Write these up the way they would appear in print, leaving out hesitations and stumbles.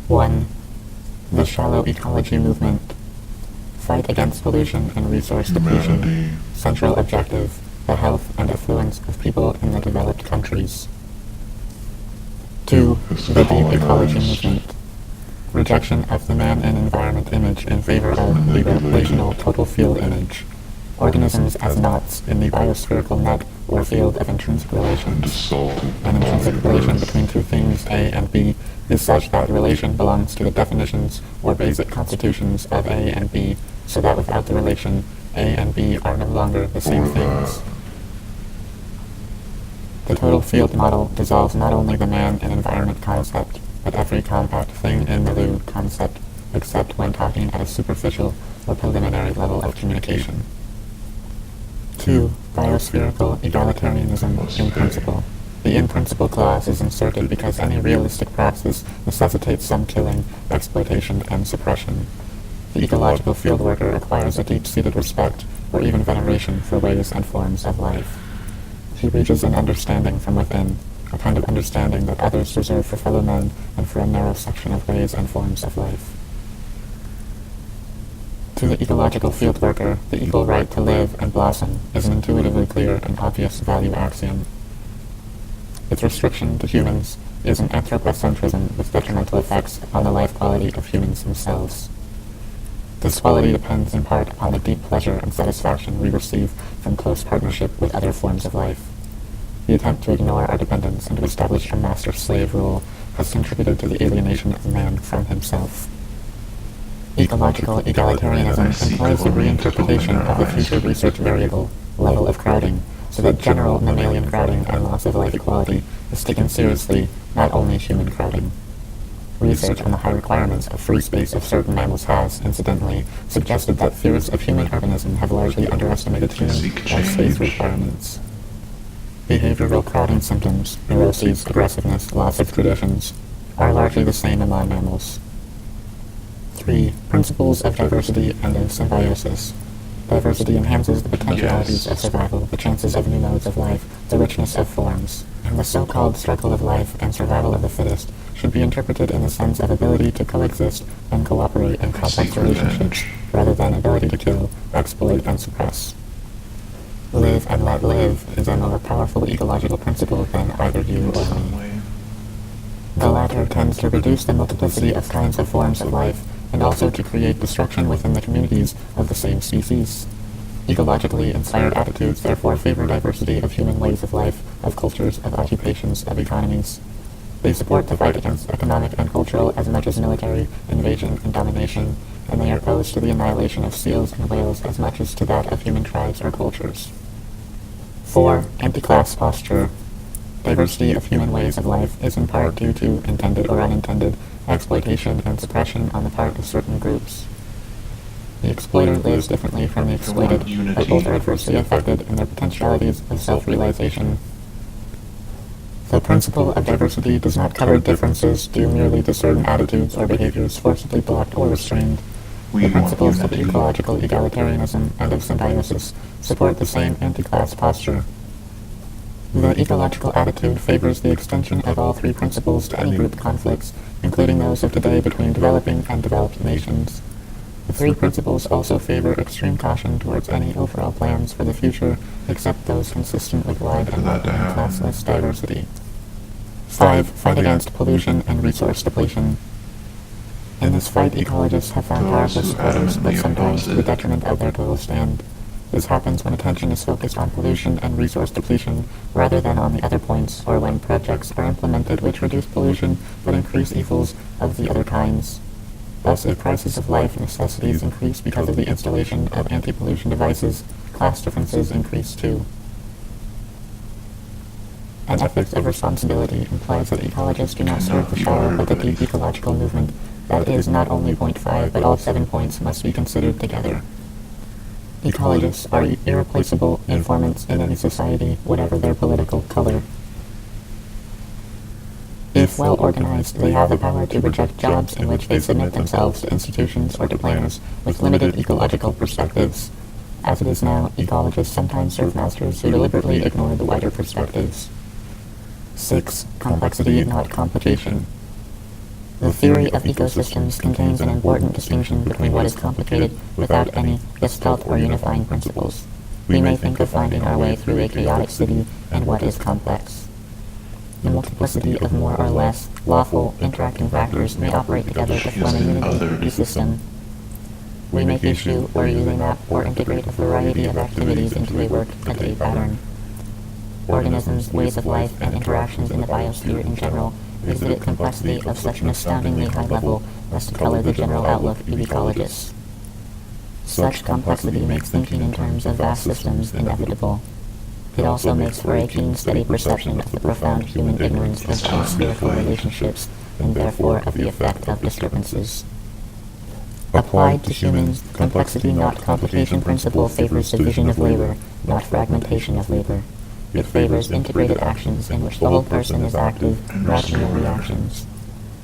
1. The shallow ecology movement. Fight against pollution and resource depletion. Central objective, the health and affluence of people in the developed countries. 2. The deep ecology movement. Rejection of the man and environment image in favor of the relational total field image. Organisms as knots in the biospherical net or field of intrinsic relations. An intrinsic relation between two things, A and B, is such that the relation belongs to the definitions or basic constitutions of A and B, so that without the relation, A and B are no longer the same things. The total field model dissolves not only the man and environment concept, but every compact thing in the loo concept, except when talking at a superficial or preliminary level of communication. 2. Biospherical egalitarianism in principle. The in-principle clause is inserted because any realistic praxis necessitates some killing, exploitation, and suppression. The ecological field worker acquires a deep-seated respect or even veneration for ways and forms of life. He reaches an understanding from within, a kind of understanding that others reserve for fellow men and for a narrow section of ways and forms of life. To the ecological field worker, the equal right to live and blossom is an intuitively clear and obvious value axiom. Its restriction to humans is an anthropocentrism with detrimental effects upon the life quality of humans themselves. This quality depends in part upon the deep pleasure and satisfaction we receive from close partnership with other forms of life. The attempt to ignore our dependence and to establish a master-slave rule has contributed to the alienation of man from himself. Ecological egalitarianism implies the reinterpretation of the future research variable, level of crowding, so that general mammalian crowding and loss of life equality is taken seriously, not only human crowding. Research on the high requirements of free space of certain mammals has, incidentally, suggested that theorists of human urbanism have largely underestimated human life space requirements. Behavioral crowding symptoms, neuroses, aggressiveness, loss of traditions, are largely the same among mammals. 3. Principles of diversity and of symbiosis. Diversity enhances the potentialities of survival, the chances of new modes of life, the richness of forms, and the so-called struggle of life and survival of the fittest should be interpreted in the sense of ability to coexist and cooperate in complex relationships, rather than ability to kill, exploit, and suppress. Live and let live is a more powerful ecological principle than either you or me. The latter tends to reduce the multiplicity of kinds of forms of life, and also to create destruction within the communities of the same species. Ecologically inspired attitudes therefore favor diversity of human ways of life, of cultures, of occupations, of economies. They support the fight against economic and cultural as much as military, invasion, and domination, and they are opposed to the annihilation of seals and whales as much as to that of human tribes or cultures. 4. Anti-class posture. Diversity of human ways of life is in part due to, intended or unintended, exploitation and suppression on the part of certain groups. The exploiter lives differently from the exploited, but both are adversely affected in their potentialities of self-realization. The principle of diversity does not cover differences due merely to certain attitudes or behaviors forcibly blocked or restrained. The principles of ecological egalitarianism and of symbiosis support the same anti-class posture. The ecological attitude favors the extension of all three principles to any group conflicts, including those of today between developing and developed nations. The three principles also favor extreme caution towards any overall plans for the future, except those consistent with wide and classless diversity. 5. Fight against pollution and resource depletion. In this fight, ecologists have found powerful supporters, but sometimes to the detriment of their total stand. This happens when attention is focused on pollution and resource depletion, rather than on the other points, or when projects are implemented which reduce pollution but increase evils of the other kinds. Thus, if prices of life necessities increase because of the installation of anti-pollution devices, class differences increase too. An ethics of responsibility implies that ecologists do not serve the shallow but the deep ecological movement. That is, not only point 5, but all 7 points must be considered together. Ecologists are irreplaceable informants in any society, whatever their political color. If well organized, they have the power to reject jobs in which they submit themselves to institutions or to planners with limited ecological perspectives. As it is now, ecologists sometimes serve masters who deliberately ignore the wider perspectives. 6. Complexity, not complication. The theory of ecosystems contains an important distinction between what is complicated without any gestalt or unifying principles. We may think of finding our way through a chaotic city and what is complex. The multiplicity of more or less lawful interacting factors may operate together to form a unity system. We make issue or usually map or integrate a variety of activities into a work and a pattern. Organisms, ways of life, and interactions in the biosphere in general exhibit complexity of such an astoundingly high level as to color the general outlook of ecologists. Such complexity makes thinking in terms of vast systems inevitable. It also makes for a keen, steady perception of the profound human ignorance of unspherical relationships, and therefore of the effect of disturbances. Applied to humans, complexity not complication principle favors division of labor, not fragmentation of labor. It favors integrated actions in which the whole person is active, not mere reactions.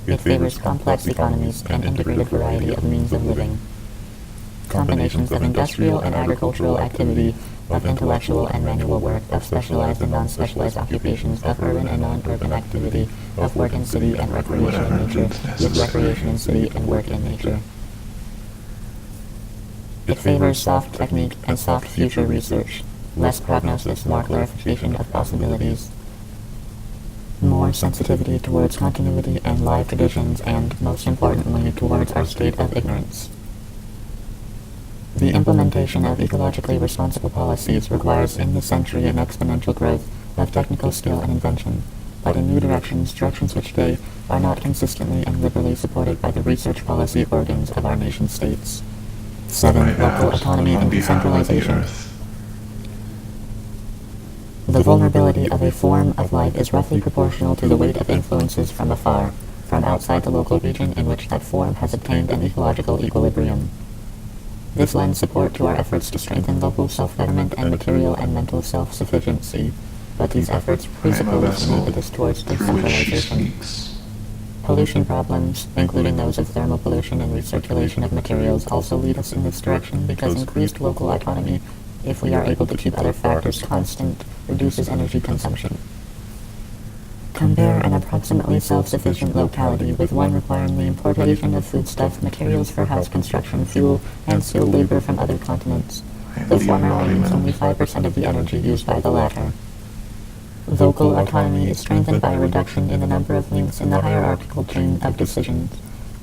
It favors complex economies and integrated variety of means of living. Combinations of industrial and agricultural activity, of intellectual and manual work, of specialized and non-specialized occupations, of urban and non-urban activity, of work in city and recreation in nature, with recreation in city and work in nature. It favors soft technique and soft future research, less prognosis, more clarification of possibilities, more sensitivity towards continuity and live traditions, and, most importantly, towards our state of ignorance. The implementation of ecologically responsible policies requires in this century an exponential growth of technical skill and invention, but in new directions which today are not consistently and liberally supported by the research policy organs of our nation-states. 7. Local autonomy and decentralization. The vulnerability of a form of life is roughly proportional to the weight of influences from afar, from outside the local region in which that form has obtained an ecological equilibrium. This lends support to our efforts to strengthen local self-government and material and mental self-sufficiency, but these efforts presuppose an impetus towards decentralization. Pollution problems, including those of thermal pollution and recirculation of materials, also lead us in this direction because increased local autonomy, if we are able to keep other factors constant, reduces energy consumption. Compare an approximately self-sufficient locality with one requiring the importation of foodstuff, materials for house construction, fuel, and skilled labor from other continents. The former may use only 5% of the energy used by the latter. Local autonomy is strengthened by a reduction in the number of links in the hierarchical chain of decisions.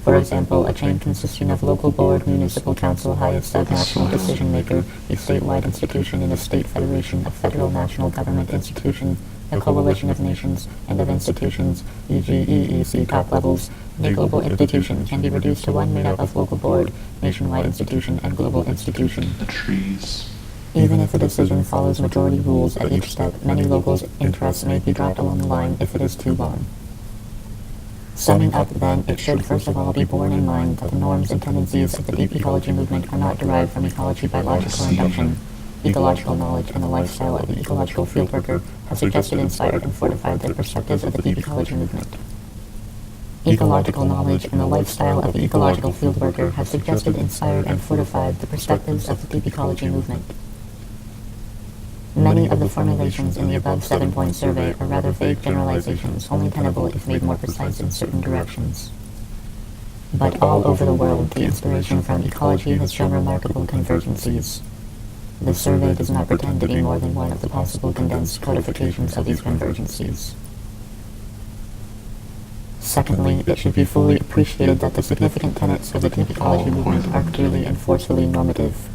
For example, a chain consisting of local board, municipal council, highest subnational decision-maker, a statewide institution, and a state federation, a federal national government institution, a coalition of nations, and of institutions, e.g. EEC top levels, and a global institution can be reduced to one made up of local board, nationwide institution, and global institution. The trees. Even if a decision follows majority rules at each step, many locals' interests may be dropped along the line if it is too long. Summing up, then, it should first of all be borne in mind that the norms and tendencies of the deep ecology movement are not derived from ecology by logical induction. Ecological knowledge and the lifestyle of the ecological fieldworker have suggested, inspired, and fortified the perspectives of the deep ecology movement. Ecological knowledge and the lifestyle of the ecological fieldworker have suggested, inspired, and fortified the perspectives of the deep ecology movement. Many of the formulations in the above 7-point survey are rather vague generalizations, only tenable if made more precise in certain directions. But all over the world, the inspiration from ecology has shown remarkable convergencies. The survey does not pretend to be more than one of the possible condensed codifications of these convergencies. Secondly, it should be fully appreciated that the significant tenets of the deep ecology movement are clearly and forcefully normative.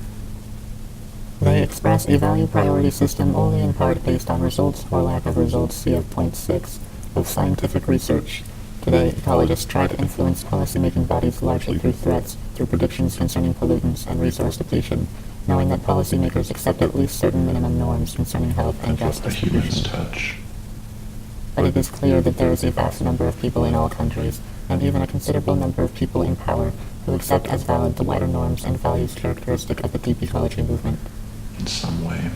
They express a value priority system only in part based on results or lack of results, see point 6, of scientific research. Today, ecologists try to influence policymaking bodies largely through threats, through predictions concerning pollutants and resource depletion, knowing that policymakers accept at least certain minimum norms concerning health and just distribution. But it is clear that there is a vast number of people in all countries, and even a considerable number of people in power, who accept as valid the wider norms and values characteristic of the deep ecology movement. In some way.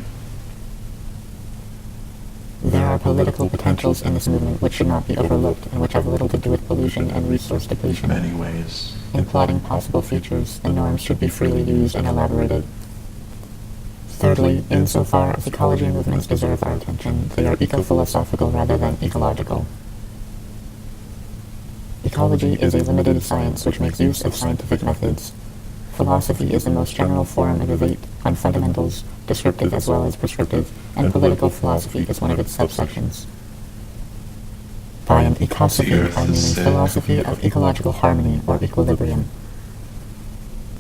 There are political potentials in this movement which should not be overlooked and which have little to do with pollution and resource depletion. In many ways. In plotting possible futures, the norms should be freely used and elaborated. Thirdly, insofar as ecology movements deserve our attention, they are eco-philosophical rather than ecological. Ecology is a limited science which makes use of scientific methods. Philosophy is the most general form of debate on fundamentals, descriptive as well as prescriptive, and political philosophy is one of its subsections. By an ecosophy, I mean a philosophy of ecological harmony or equilibrium.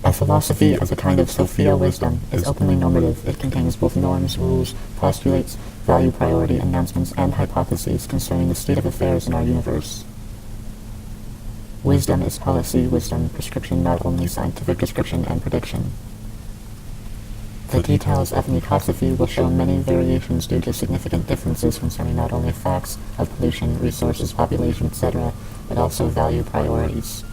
A philosophy as a kind of Sophia wisdom is openly normative. It contains both norms, rules, postulates, value priority announcements, and hypotheses concerning the state of affairs in our universe. Wisdom is policy, wisdom, prescription, not only scientific description and prediction. The details of an ecosophy will show many variations due to significant differences concerning not only facts of pollution, resources, population, etc., but also value priorities.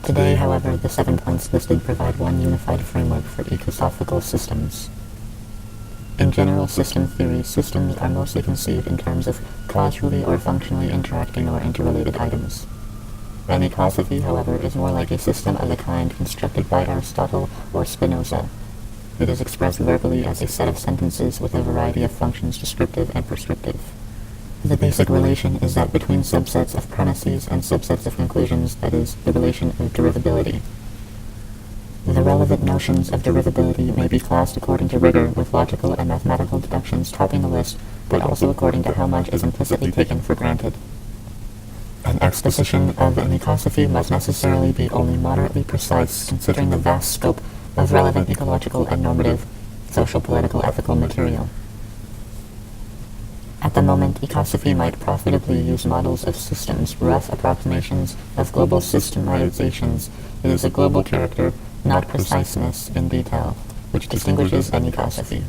Today, however, the 7 points listed provide one unified framework for ecosophical systems. In general system theory, systems are mostly conceived in terms of causally or functionally interacting or interrelated items. An ecosophy, however, is more like a system of the kind constructed by Aristotle or Spinoza. It is expressed verbally as a set of sentences with a variety of functions, descriptive and prescriptive. The basic relation is that between subsets of premises and subsets of conclusions, that is, the relation of derivability. The relevant notions of derivability may be classed according to rigor, with logical and mathematical deductions topping the list, but also according to how much is implicitly taken for granted. An exposition of an ecosophy must necessarily be only moderately precise, considering the vast scope of relevant ecological and normative, social, political, ethical material. At the moment, ecosophy might profitably use models of systems, rough approximations of global systemizations. It is a global character, not preciseness in detail, which distinguishes an ecosophy.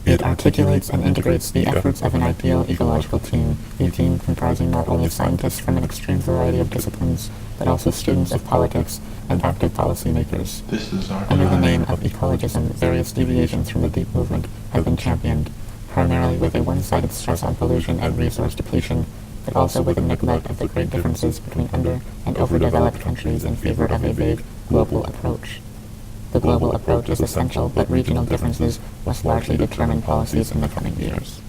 It articulates and integrates the efforts of an ideal ecological team, a team comprising not only scientists from an extreme variety of disciplines, but also students of politics and active policymakers. Under the name of ecologism, various deviations from the deep movement have been championed, primarily with a one-sided stress on pollution and resource depletion, but also with a neglect of the great differences between under- and overdeveloped countries in favor of a vague global approach. The global approach is essential, but regional differences must largely determine policies in the coming years.